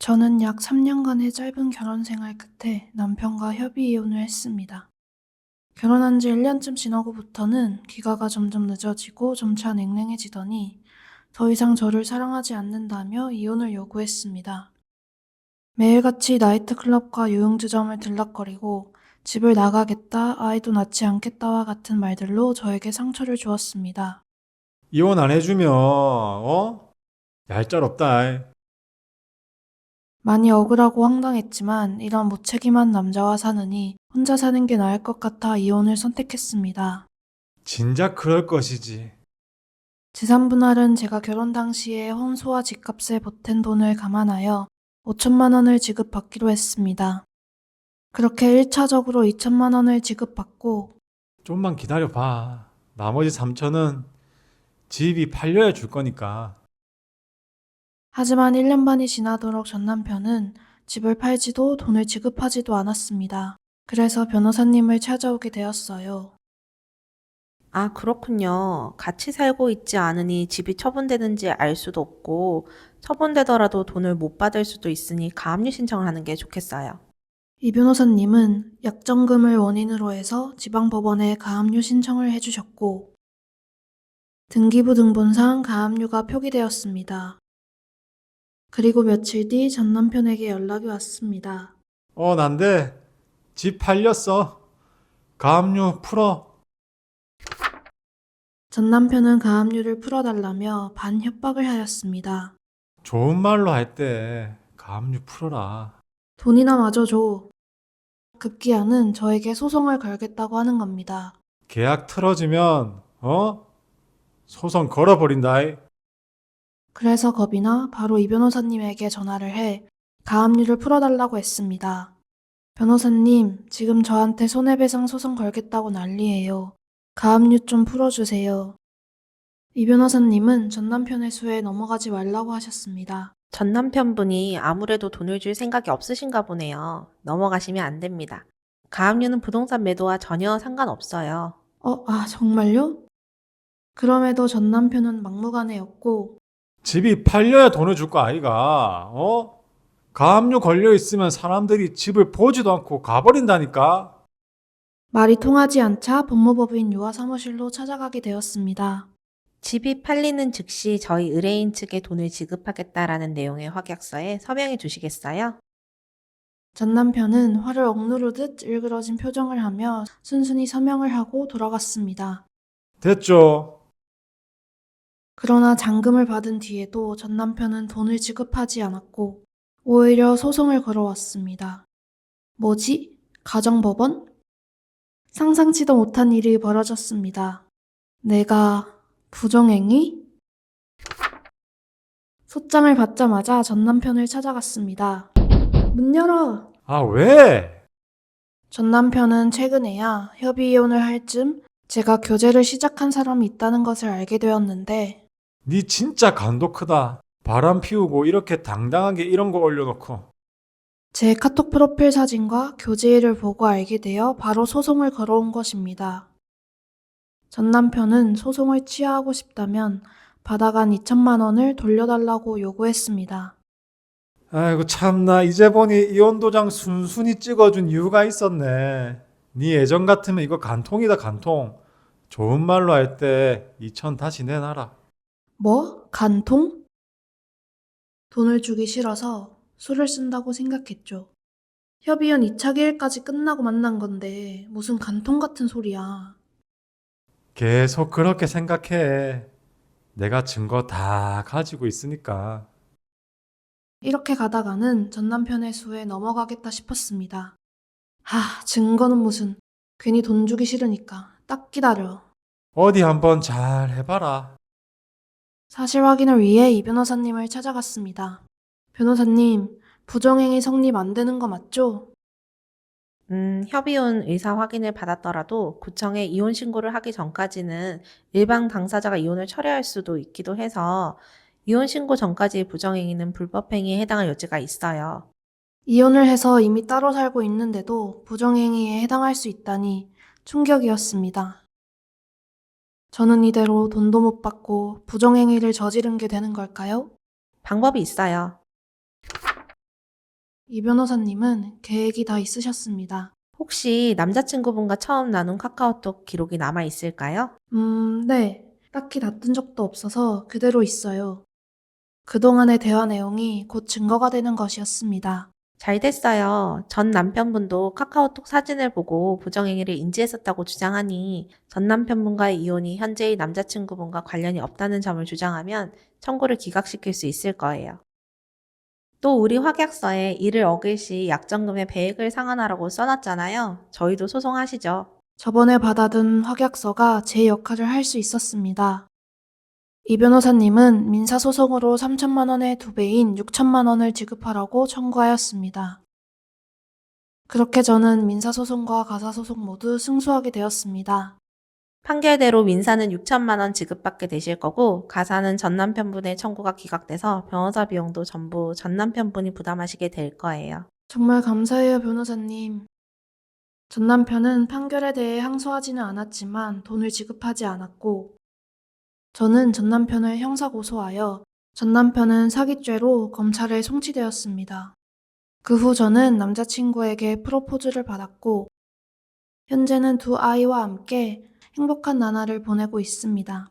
저는 약 3년간의 짧은 결혼 생활 끝에 남편과 협의 이혼을 했습니다. 결혼한 지 1년쯤 지나고부터는 귀가가 점점 늦어지고 점차 냉랭해지더니 더 이상 저를 사랑하지 않는다며 이혼을 요구했습니다. 매일같이 나이트클럽과 유흥주점을 들락거리고 집을 나가겠다, 아이도 낳지 않겠다와 같은 말들로 저에게 상처를 주었습니다. 이혼 안 해주면 얄짤없다. 많이 억울하고 황당했지만 이런 무책임한 남자와 사느니 혼자 사는 게 나을 것 같아 이혼을 선택했습니다. 진작 그럴 것이지. 재산 분할은 제가 결혼 당시에 혼수와 집값에 보탠 돈을 감안하여 5천만 원을 지급받기로 했습니다. 그렇게 1차적으로 2천만 원을 지급받고 좀만 기다려봐. 나머지 3천은 집이 팔려야 줄 거니까. 하지만 1년 반이 지나도록 전 남편은 집을 팔지도 돈을 지급하지도 않았습니다. 그래서 변호사님을 찾아오게 되었어요. 아, 그렇군요. 같이 살고 있지 않으니 집이 처분되는지 알 수도 없고, 처분되더라도 돈을 못 받을 수도 있으니 가압류 신청을 하는 게 좋겠어요. 이 변호사님은 약정금을 원인으로 해서 지방법원에 가압류 신청을 해주셨고 등기부 등본상 가압류가 표기되었습니다. 그리고 며칠 뒤 전 남편에게 연락이 왔습니다. 난데 집 팔렸어. 가압류 풀어. 전 남편은 가압류를 풀어달라며 반협박을 하였습니다. 좋은 말로 할 때 가압류 풀어라. 돈이나 마저 줘. 급기야는 저에게 소송을 걸겠다고 하는 겁니다. 계약 틀어지면 소송 걸어버린다. 그래서 겁이 나 바로 이 변호사님에게 전화를 해 가압류를 풀어달라고 했습니다. 변호사님, 지금 저한테 손해배상 소송 걸겠다고 난리예요. 가압류 좀 풀어주세요. 이 변호사님은 전 남편의 수에 넘어가지 말라고 하셨습니다. 전 남편분이 아무래도 돈을 줄 생각이 없으신가 보네요. 넘어가시면 안 됩니다. 가압류는 부동산 매도와 전혀 상관없어요. 정말요? 그럼에도 전 남편은 막무가내였고 집이 팔려야 돈을 줄 거 아이가. 가압류 걸려 있으면 사람들이 집을 보지도 않고 가버린다니까. 말이 통하지 않자 법무법인 유아사무실로 찾아가게 되었습니다. 집이 팔리는 즉시 저희 의뢰인 측에 돈을 지급하겠다라는 내용의 확약서에 서명해 주시겠어요? 전 남편은 화를 억누르듯 일그러진 표정을 하며 순순히 서명을 하고 돌아갔습니다. 됐죠? 그러나 잔금을 받은 뒤에도 전 남편은 돈을 지급하지 않았고 오히려 소송을 걸어왔습니다. 뭐지? 가정법원? 상상치도 못한 일이 벌어졌습니다. 내가 부정행위? 소장을 받자마자 전 남편을 찾아갔습니다. 문 열어! 아, 왜? 전 남편은 최근에야 협의 이혼을 할 즈음 제가 교제를 시작한 사람이 있다는 것을 알게 되었는데 니 진짜 간도 크다. 바람 피우고 이렇게 당당하게 이런 거 올려놓고. 제 카톡 프로필 사진과 교제일을 보고 알게 되어 바로 소송을 걸어온 것입니다. 전 남편은 소송을 취하하고 싶다면 받아간 2천만 원을 돌려달라고 요구했습니다. 아이고 참나 이제 보니 이혼도장 순순히 찍어준 이유가 있었네. 니 예전 같으면 이거 간통이다 간통. 좋은 말로 할 때 2천 다시 내놔라. 뭐? 간통? 돈을 주기 싫어서 술을 쓴다고 생각했죠. 협의연 2차 기일까지 끝나고 만난 건데 무슨 간통 같은 소리야. 계속 그렇게 생각해. 내가 증거 다 가지고 있으니까. 이렇게 가다가는 전 남편의 수에 넘어가겠다 싶었습니다. 증거는 무슨. 괜히 돈 주기 싫으니까 딱 기다려. 어디 한번 잘 해봐라. 사실 확인을 위해 이 변호사님을 찾아갔습니다. 변호사님, 부정행위 성립 안 되는 거 맞죠? 협의혼 의사 확인을 받았더라도 구청에 이혼 신고를 하기 전까지는 일방 당사자가 이혼을 철회할 수도 있기도 해서 이혼 신고 전까지 부정행위는 불법행위에 해당할 여지가 있어요. 이혼을 해서 이미 따로 살고 있는데도 부정행위에 해당할 수 있다니 충격이었습니다. 저는 이대로 돈도 못 받고 부정행위를 저지른 게 되는 걸까요? 방법이 있어요. 이 변호사님은 계획이 다 있으셨습니다. 혹시 남자친구분과 처음 나눈 카카오톡 기록이 남아 있을까요? 네. 딱히 다툰 적도 없어서 그대로 있어요. 그동안의 대화 내용이 곧 증거가 되는 것이었습니다. 잘 됐어요. 전 남편분도 카카오톡 사진을 보고 부정행위를 인지했었다고 주장하니 전 남편분과의 이혼이 현재의 남자친구분과 관련이 없다는 점을 주장하면 청구를 기각시킬 수 있을 거예요. 또 우리 확약서에 이를 어길 시 약정금의 배액을 상환하라고 써놨잖아요. 저희도 소송하시죠. 저번에 받아둔 확약서가 제 역할을 할 수 있었습니다. 이 변호사님은 민사소송으로 3천만 원의 2배인 6천만 원을 지급하라고 청구하였습니다. 그렇게 저는 민사소송과 가사소송 모두 승소하게 되었습니다. 판결대로 민사는 6천만 원 지급받게 되실 거고 가사는 전 남편분의 청구가 기각돼서 변호사 비용도 전부 전 남편분이 부담하시게 될 거예요. 정말 감사해요, 변호사님. 전 남편은 판결에 대해 항소하지는 않았지만 돈을 지급하지 않았고, 저는 전 남편을 형사고소하여 전 남편은 사기죄로 검찰에 송치되었습니다. 그 후 저는 남자친구에게 프로포즈를 받았고, 현재는 두 아이와 함께 행복한 나날을 보내고 있습니다.